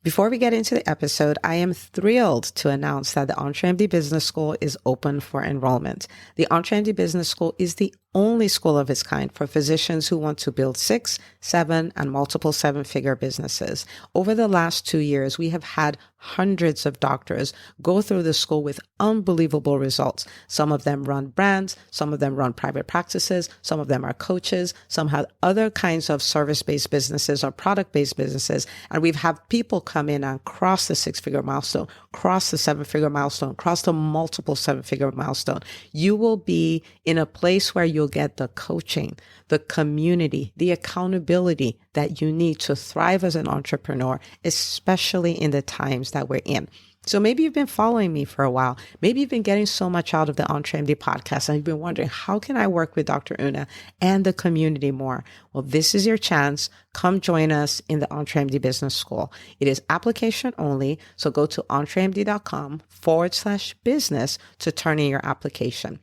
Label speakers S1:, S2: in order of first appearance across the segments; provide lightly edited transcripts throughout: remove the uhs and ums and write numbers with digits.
S1: Before we get into the episode, I am thrilled to announce that the EntreMD Business School is open for enrollment. The EntreMD Business School is the only school of its kind for physicians who want to build 6, 7, and multiple 7-figure businesses. Over the last 2 years, we have had hundreds of doctors go through the school with unbelievable results. Some of them run brands, some of them run private practices, some of them are coaches, some have other kinds of service-based businesses or product-based businesses. And we've had people come in and cross the 6-figure milestone, cross the 7-figure milestone, cross the multiple 7-figure milestone. You will be in a place where you'll get the coaching, the community, the accountability that you need to thrive as an entrepreneur, especially in the times that we're in. So maybe you've been following me for a while. Maybe you've been getting so much out of the EntreMD podcast and you've been wondering, how can I work with Dr. Una and the community more? Well, this is your chance. Come join us in the EntreMD Business School. It is application only. So go to entremd.com/business to turn in your application.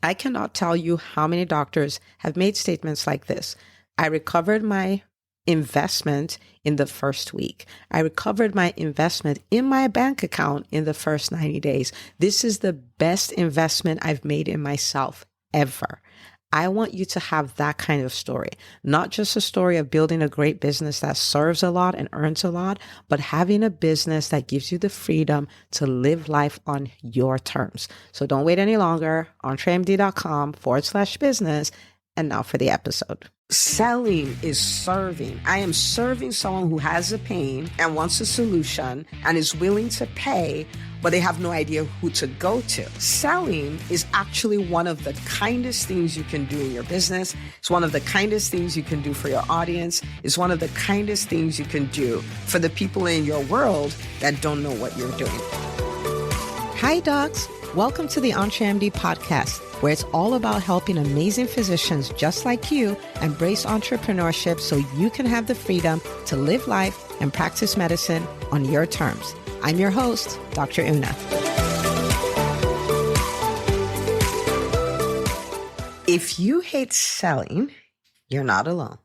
S1: I cannot tell you how many doctors have made statements like this. I recovered my investment in the first week. I recovered my investment in my bank account in the first 90 days. This is the best investment I've made in myself ever. I want you to have that kind of story, not just a story of building a great business that serves a lot and earns a lot, but having a business that gives you the freedom to live life on your terms. So don't wait any longer. entremd.com/business. And now for the episode. Selling is serving. I am serving someone who has a pain and wants a solution and is willing to pay, but they have no idea who to go to. Selling is actually one of the kindest things you can do in your business. It's one of the kindest things you can do for your audience. It's one of the kindest things you can do for the people in your world that don't know what you're doing. Hi, docs. Welcome to the EntreMD podcast, where it's all about helping amazing physicians just like you embrace entrepreneurship so you can have the freedom to live life and practice medicine on your terms. I'm your host, Dr. Una. If you hate selling, you're not alone.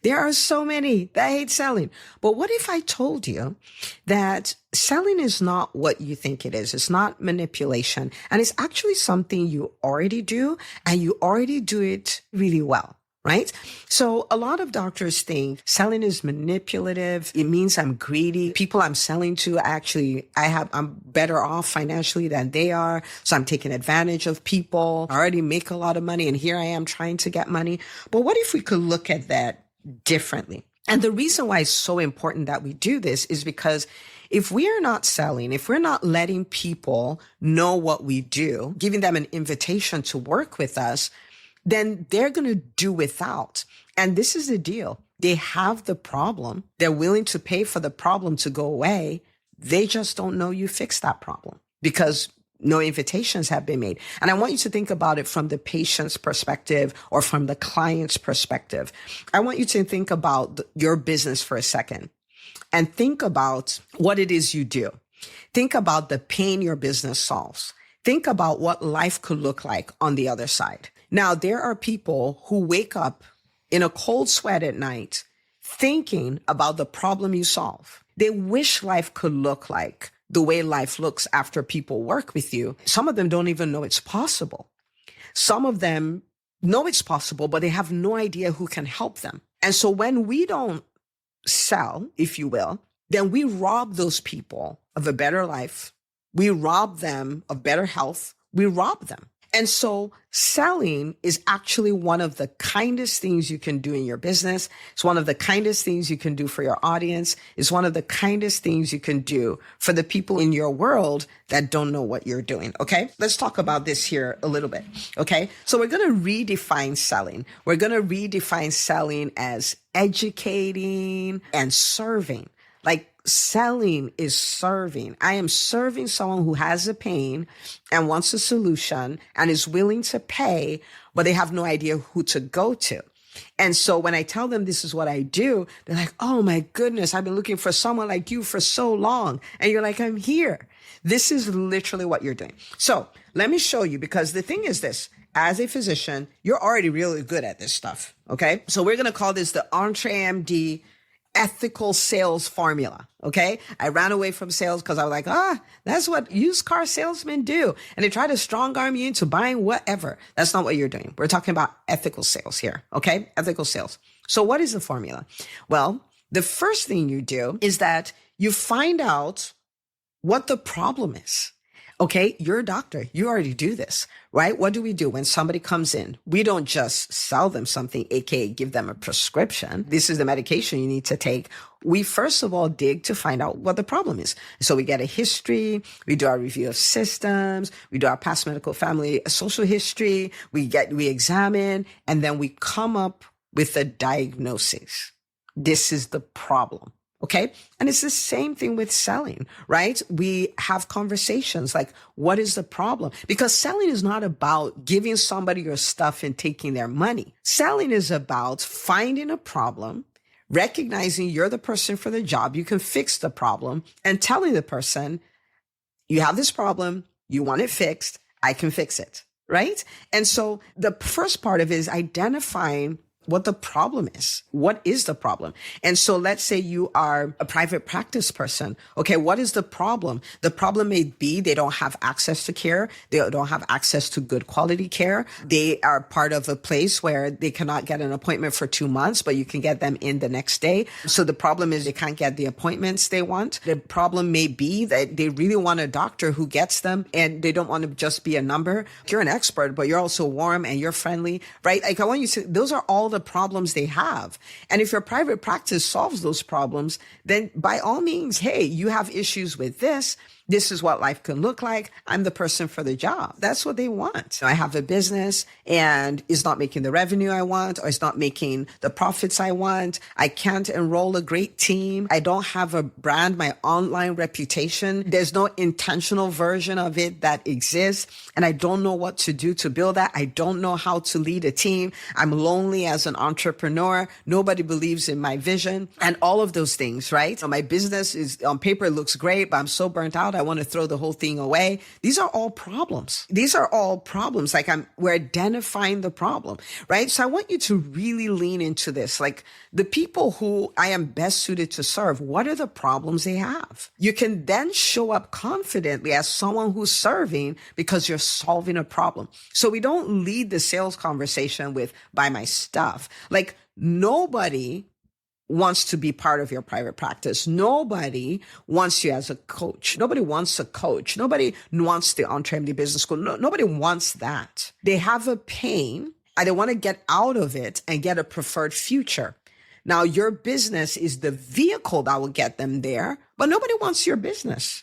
S1: There are so many that hate selling. But what if I told you that selling is not what you think it is? It's not manipulation. And it's actually something you already do, and you already do it really well, right? So a lot of doctors think selling is manipulative. It means I'm greedy. People I'm selling to, I'm better off financially than they are. So I'm taking advantage of people. I already make a lot of money, and here I am trying to get money. But what if we could look at that differently? And the reason why it's so important that we do this is because if we are not selling, if we're not letting people know what we do, giving them an invitation to work with us, then they're going to do without. And this is the deal. They have the problem. They're willing to pay for the problem to go away. They just don't know you fixed that problem because no invitations have been made. And I want you to think about it from the patient's perspective or from the client's perspective. I want you to think about your business for a second and think about what it is you do. Think about the pain your business solves. Think about what life could look like on the other side. Now, there are people who wake up in a cold sweat at night thinking about the problem you solve. They wish life could look like the way life looks after people work with you. Some of them don't even know it's possible. Some of them know it's possible, but they have no idea who can help them. And so when we don't sell, if you will, then we rob those people of a better life. We rob them of better health. We rob them. And so selling is actually one of the kindest things you can do in your business. It's one of the kindest things you can do for your audience. It's one of the kindest things you can do for the people in your world that don't know what you're doing. Okay, let's talk about this here a little bit. Okay, so we're going to redefine selling. We're going to redefine selling as educating and serving. Like, selling is serving. I am serving someone who has a pain and wants a solution and is willing to pay, but they have no idea who to go to. And so when I tell them this is what I do, they're like, oh my goodness, I've been looking for someone like you for so long. And you're like, I'm here. This is literally what you're doing. So let me show you, because the thing is this. As a physician, you're already really good at this stuff. Okay. So we're going to call this the EntreMD ethical sales formula. Okay. I ran away from sales because I was like, that's what used car salesmen do. And they try to strong arm you into buying whatever. That's not what you're doing. We're talking about ethical sales here. Okay. Ethical sales. So what is the formula? Well, the first thing you do is that you find out what the problem is. Okay, you're a doctor. You already do this, right? What do we do when somebody comes in? We don't just sell them something, aka give them a prescription. This is the medication you need to take. We first of all dig to find out what the problem is. So we get a history, we do our review of systems, we do our past medical family social history, we examine, and then we come up with a diagnosis. This is the problem. Okay. And it's the same thing with selling, right? We have conversations like, what is the problem? Because selling is not about giving somebody your stuff and taking their money. Selling is about finding a problem, recognizing you're the person for the job, you can fix the problem, and telling the person, you have this problem, you want it fixed, I can fix it, right? And so the first part of it is identifying what the problem is. What is the problem? And so let's say you are a private practice person. Okay, what is the problem? The problem may be they don't have access to care. They don't have access to good quality care. They are part of a place where they cannot get an appointment for 2 months, but you can get them in the next day. So the problem is they can't get the appointments they want. The problem may be that they really want a doctor who gets them and they don't want to just be a number. You're an expert, but you're also warm and you're friendly, right? Like I want you to, those are all the problems they have. And if your private practice solves those problems, then by all means, hey, you have issues with this. This is what life can look like. I'm the person for the job. That's what they want. I have a business and it's not making the revenue I want, or it's not making the profits I want. I can't enroll a great team. I don't have a brand, my online reputation. There's no intentional version of it that exists. And I don't know what to do to build that. I don't know how to lead a team. I'm lonely as an entrepreneur. Nobody believes in my vision and all of those things, right? So my business is on paper, it looks great, but I'm so burnt out. I want to throw the whole thing away. These are all problems. These are all problems. Like we're identifying the problem, right? So I want you to really lean into this. Like the people who I am best suited to serve, what are the problems they have? You can then show up confidently as someone who's serving because you're solving a problem. So we don't lead the sales conversation with buy my stuff. Like nobody wants to be part of your private practice. Nobody wants you as a coach. Nobody wants a coach. Nobody wants the EntreMD business school. Nobody wants that. They have a pain and they want to get out of it and get a preferred future. Now, your business is the vehicle that will get them there, but nobody wants your business.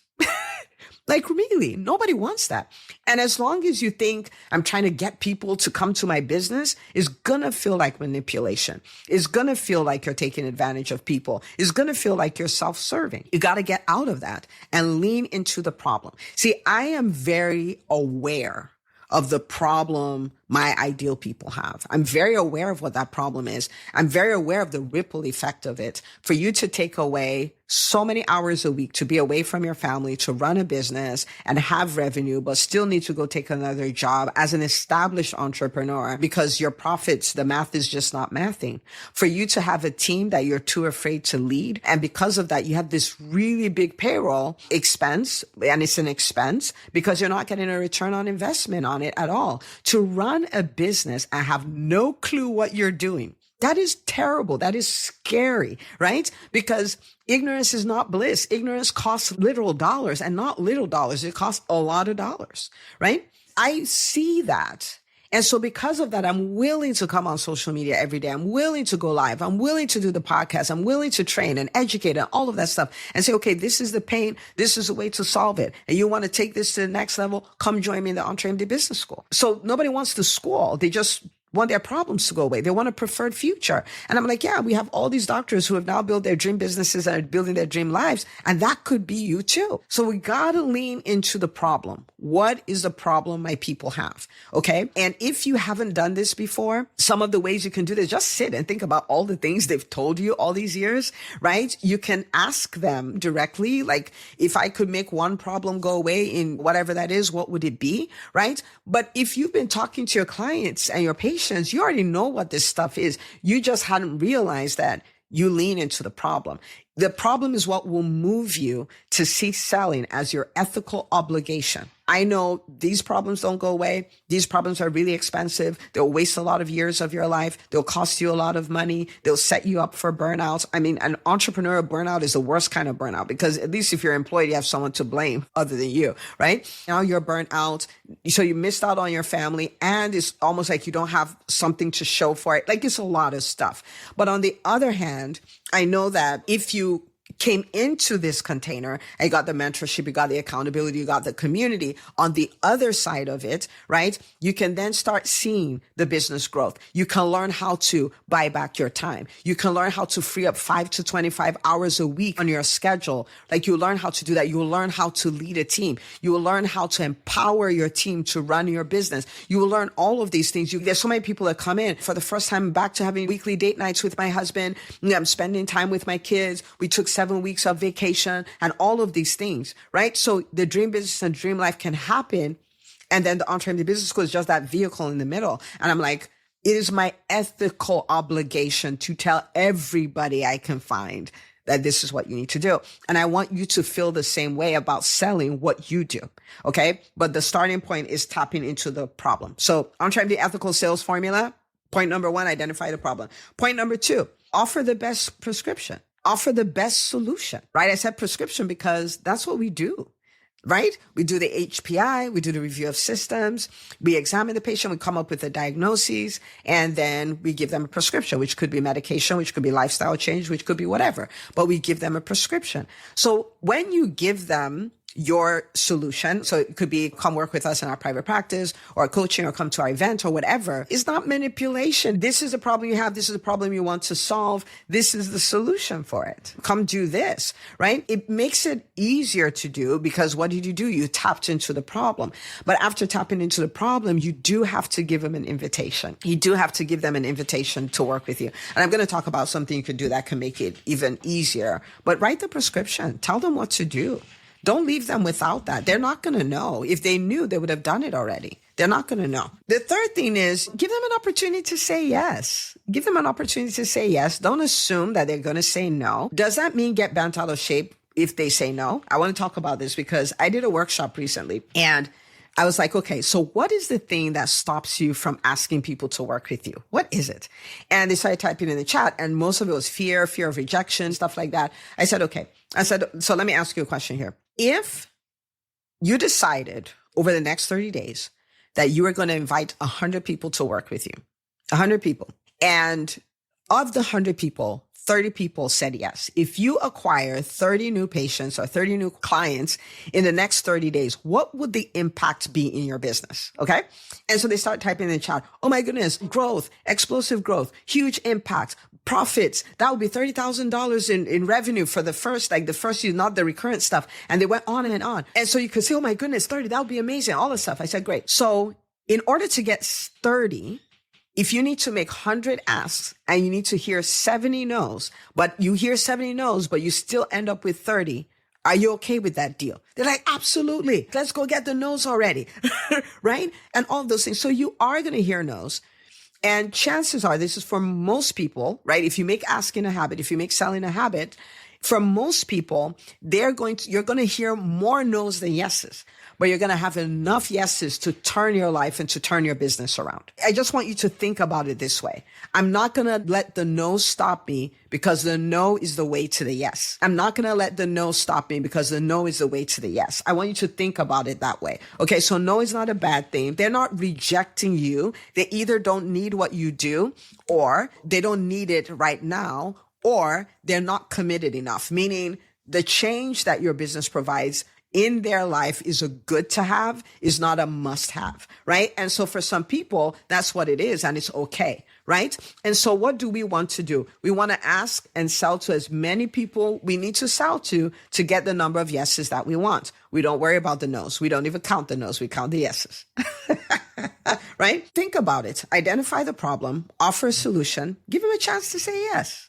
S1: Like really, nobody wants that. And as long as you think I'm trying to get people to come to my business, it's going to feel like manipulation. It's going to feel like you're taking advantage of people. It's going to feel like you're self-serving. You got to get out of that and lean into the problem. See, I am very aware of the problem my ideal people have. I'm very aware of what that problem is. I'm very aware of the ripple effect of it. For you to take away so many hours a week to be away from your family, to run a business and have revenue, but still need to go take another job as an established entrepreneur because your profits, the math is just not mathing. For you to have a team that you're too afraid to lead. And because of that, you have this really big payroll expense, and it's an expense because you're not getting a return on investment on it at all. To run a business and have no clue what you're doing, that is terrible. That is scary, right? Because ignorance is not bliss. Ignorance costs literal dollars, and not little dollars. It costs a lot of dollars, right? I see that. And so because of that, I'm willing to come on social media every day. I'm willing to go live. I'm willing to do the podcast. I'm willing to train and educate and all of that stuff and say, okay, this is the pain. This is a way to solve it. And you want to take this to the next level? Come join me in the EntreMD Business School. So nobody wants the school. They just want their problems to go away. They want a preferred future. And I'm like, yeah, we have all these doctors who have now built their dream businesses and are building their dream lives. And that could be you too. So we got to lean into the problem. What is the problem my people have? Okay. And if you haven't done this before, some of the ways you can do this, just sit and think about all the things they've told you all these years, right? You can ask them directly, like, if I could make one problem go away in whatever that is, what would it be? Right? But if you've been talking to your clients and your patients, you already know what this stuff is. You just hadn't realized that you lean into the problem. The problem is what will move you to see selling as your ethical obligation. I know these problems don't go away. These problems are really expensive. They'll waste a lot of years of your life. They'll cost you a lot of money. They'll set you up for burnouts. I mean, an entrepreneurial burnout is the worst kind of burnout because at least if you're employed, you have someone to blame other than you, right? Now you're burnt out. So you missed out on your family and it's almost like you don't have something to show for it. Like it's a lot of stuff. But on the other hand, I know that if you came into this container and you got the mentorship, you got the accountability, you got the community on the other side of it, right? You can then start seeing the business growth. You can learn how to buy back your time. You can learn how to free up 5 to 25 hours a week on your schedule. Like you learn how to do that. You will learn how to lead a team. You will learn how to empower your team to run your business. You will learn all of these things. There's so many people that come in for the first time back to having weekly date nights with my husband. I'm spending time with my kids. We took 7 weeks of vacation and all of these things, right? So the dream business and dream life can happen. And then the EntreMD Business School is just that vehicle in the middle. And I'm like, it is my ethical obligation to tell everybody I can find that this is what you need to do. And I want you to feel the same way about selling what you do. Okay. But the starting point is tapping into the problem. So EntreMD ethical sales formula. Point number 1, identify the problem. Point number 2, offer the best prescription. Offer the best solution, right? I said prescription because that's what we do, right? We do the HPI, we do the review of systems, we examine the patient, we come up with a diagnosis, and then we give them a prescription, which could be medication, which could be lifestyle change, which could be whatever, but we give them a prescription. So when you give them your solution, so it could be come work with us in our private practice or coaching or come to our event or whatever, it's not manipulation. This is the problem you have. This is the problem you want to solve. This is the solution for it. Come do this, right? It makes it easier to do because what did you do? You tapped into the problem. But after tapping into the problem, you do have to give them an invitation. You do have to give them an invitation to work with you. And I'm going to talk about something you could do that can make it even easier. But write the prescription. Tell them what to do. Don't leave them without that. They're not going to know. If they knew, they would have done it already. They're not going to know. The third thing is give them an opportunity to say yes. Give them an opportunity to say yes. Don't assume that they're going to say no. Does that mean get bent out of shape if they say no? I want to talk about this because I did a workshop recently and I was like, okay, so what is the thing that stops you from asking people to work with you? What is it? And they started typing in the chat and most of it was fear of rejection, stuff like that. I said, okay. So let me ask you a question here. If you decided over the next 30 days that you were going to invite 100 people to work with you, 100 people, and of the 100 people, 30 people said yes. If you acquire 30 new patients or 30 new clients in the next 30 days, what would the impact be in your business? Okay. And so they start typing in the chat, oh my goodness, growth, explosive growth, huge impact, profits. That would be $30,000 in revenue for the first year, not the recurrent stuff. And they went on and on. And so you could say, oh my goodness, 30, that would be amazing. All this stuff. I said, great. So in order to get 30, if you need to make 100 asks and you need to hear 70 no's, but you hear 70 no's, but you still end up with 30, are you okay with that deal? They're like, absolutely. Let's go get the no's already. Right? And all of those things. So you are going to hear no's. And chances are, this is for most people, right? If you make asking a habit, if you make selling a habit, for most people, you're going to hear more no's than yeses, but you're going to have enough yeses to turn your life and to turn your business around. I just want you to think about it this way. I'm not going to let the no stop me because the no is the way to the yes. I'm not going to let the no stop me because the no is the way to the yes. I want you to think about it that way. Okay. So no is not a bad thing. They're not rejecting you. They either don't need what you do or they don't need it right now, or they're not committed enough, meaning the change that your business provides in their life is a good to have, is not a must have, right? And so for some people, that's what it is and it's okay, right? And so what do we want to do? We want to ask and sell to as many people we need to sell to get the number of yeses that we want. We don't worry about the no's. We don't even count the no's. We count the yeses, right? Think about it. Identify the problem, offer a solution, give them a chance to say yes.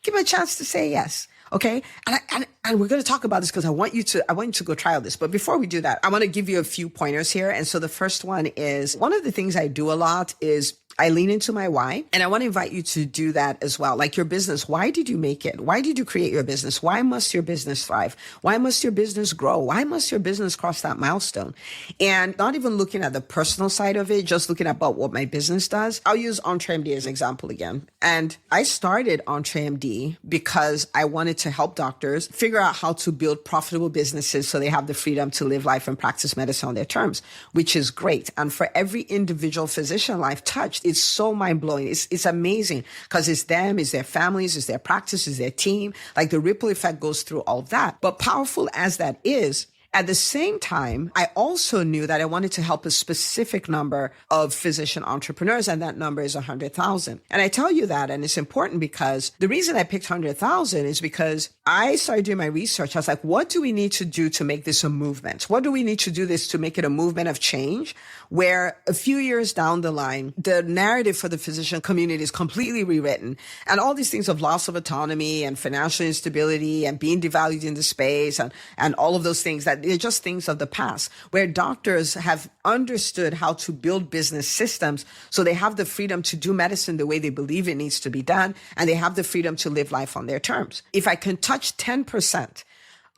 S1: Give them a chance to say yes. Okay. And we're going to talk about this because I want you to go trial this. But before we do that, I want to give you a few pointers here. And so the first one is one of the things I do a lot is I lean into my why, and I want to invite you to do that as well. Like your business, why did you make it? Why did you create your business? Why must your business thrive? Why must your business grow? Why must your business cross that milestone? And not even looking at the personal side of it, just looking about what my business does. I'll use EntreMD as an example again. And I started EntreMD because I wanted to help doctors figure out how to build profitable businesses so they have the freedom to live life and practice medicine on their terms, which is great. And for every individual physician life touched, it's so mind blowing. It's amazing because it's them, it's their families, it's their practice, it's their team. Like the ripple effect goes through all of that. But powerful as that is, at the same time, I also knew that I wanted to help a specific number of physician entrepreneurs, and that number is 100,000. And I tell you that, and it's important because the reason I picked 100,000 is because I started doing my research. I was like, what do we need to do to make this a movement? What do we need to do this to make it a movement of change where a few years down the line, the narrative for the physician community is completely rewritten, and all these things of loss of autonomy and financial instability and being devalued in the space and all of those things that they're just things of the past, where doctors have understood how to build business systems so they have the freedom to do medicine the way they believe it needs to be done, and they have the freedom to live life on their terms. If I can touch 10%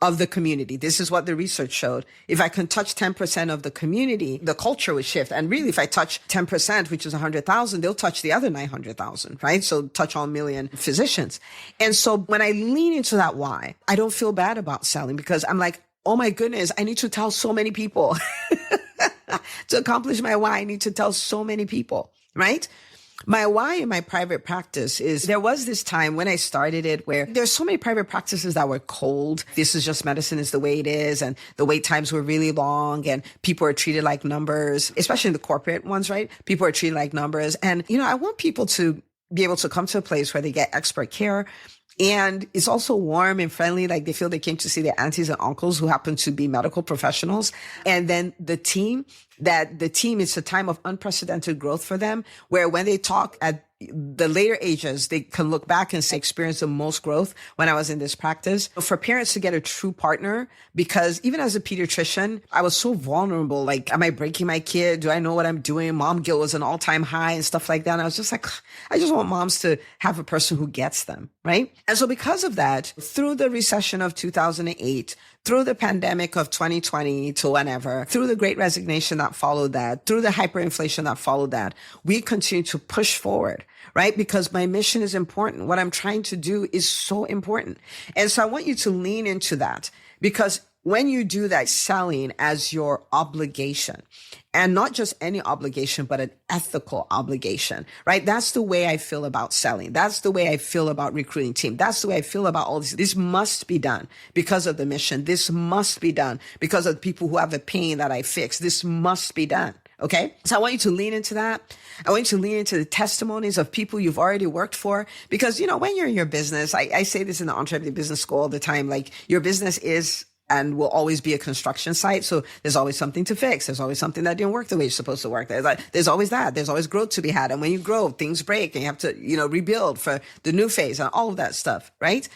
S1: of the community, this is what the research showed. If I can touch 10% of the community, the culture will shift. And really, if I touch 10%, which is 100,000, they'll touch the other 900,000, right? So touch all million physicians. And so when I lean into that why, I don't feel bad about selling because I'm like, oh my goodness, I need to tell so many people. To accomplish my why, I need to tell so many people, right? My why in my private practice is there was this time when I started it where there's so many private practices that were cold. This is just medicine is the way it is. And the wait times were really long and people are treated like numbers, especially the corporate ones, right? People are treated like numbers. And, I want people to be able to come to a place where they get expert care. And it's also warm and friendly. Like they feel they came to see their aunties and uncles who happen to be medical professionals. And then the team is a time of unprecedented growth for them, where when they talk at the later ages, they can look back and say, experience the most growth when I was in this practice. For parents to get a true partner, because even as a pediatrician, I was so vulnerable. Like, am I breaking my kid? Do I know what I'm doing? Mom guilt was an all-time high and stuff like that. And I was just like, I just want moms to have a person who gets them, right? And so because of that, through the recession of 2008, through the pandemic of 2020 to whenever, through the great resignation that followed that, through the hyperinflation that followed that, we continue to push forward, right? Because my mission is important. What I'm trying to do is so important. And so I want you to lean into that, because when you do that, selling as your obligation, and not just any obligation, but an ethical obligation, right? That's the way I feel about selling. That's the way I feel about recruiting team. That's the way I feel about all this. This must be done because of the mission. This must be done because of the people who have the pain that I fix. This must be done. Okay. So I want you to lean into that. I want you to lean into the testimonies of people you've already worked for, because, when you're in your business, I say this in the EntreMD business school all the time, like your business is and will always be a construction site. So there's always something to fix. There's always something that didn't work the way it's supposed to work. There's always that. There's always growth to be had. And when you grow, things break and you have to, rebuild for the new phase and all of that stuff, right?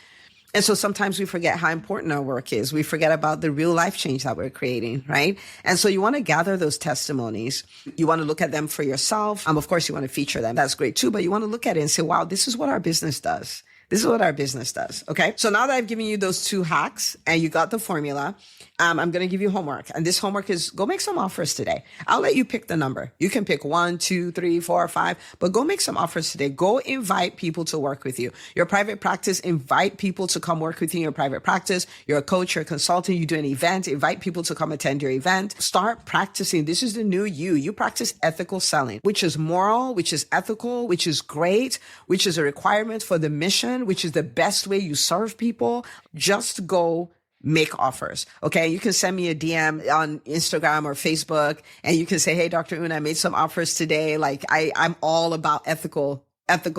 S1: And so sometimes we forget how important our work is. We forget about the real life change that we're creating, right? And so you want to gather those testimonies. You want to look at them for yourself. Of course, you want to feature them. That's great too. But you want to look at it and say, wow, this is what our business does. This is what our business does. Okay. So now that I've given you those 2 hacks and you got the formula, I'm going to give you homework. And this homework is go make some offers today. I'll let you pick the number. You can pick 1, 2, 3, 4, 5, but go make some offers today. Go invite people to work with you. Your private practice, invite people to come work with you in your private practice. You're a coach, you're a consultant, you do an event, invite people to come attend your event. Start practicing. This is the new you. You practice ethical selling, which is moral, which is ethical, which is great, which is a requirement for the mission, which is the best way you serve people. Just go make offers. Okay. You can send me a DM on Instagram or Facebook and you can say, hey, Dr. Una, I made some offers today. Like I'm all about ethical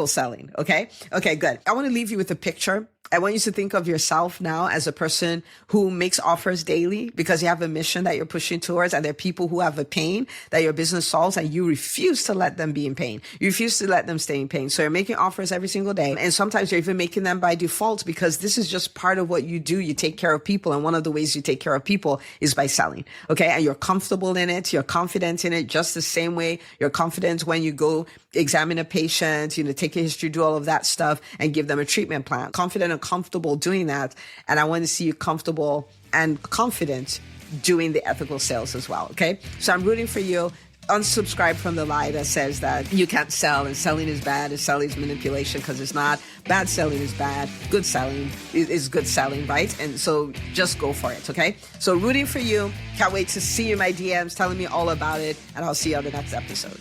S1: selling. Okay. Okay, good. I want to leave you with a picture I want you to think of yourself now as a person who makes offers daily because you have a mission that you're pushing towards, and there are people who have a pain that your business solves, and you refuse to let them be in pain. You refuse to let them stay in pain. So you're making offers every single day. And sometimes you're even making them by default because this is just part of what you do. You take care of people. And one of the ways you take care of people is by selling. Okay. And you're comfortable in it. You're confident in it just the same way you're confident when you go examine a patient, take a history, do all of that stuff and give them a treatment plan. Confident and comfortable doing that. And I want to see you comfortable and confident doing the ethical sales as well. Okay. So I'm rooting for you. Unsubscribe from the lie that says that you can't sell and selling is bad and selling is manipulation, because it's not. Bad selling is bad. Good selling is good selling, right? And so just go for it. Okay. So rooting for you. Can't wait to see you in my DMs telling me all about it. And I'll see you on the next episode.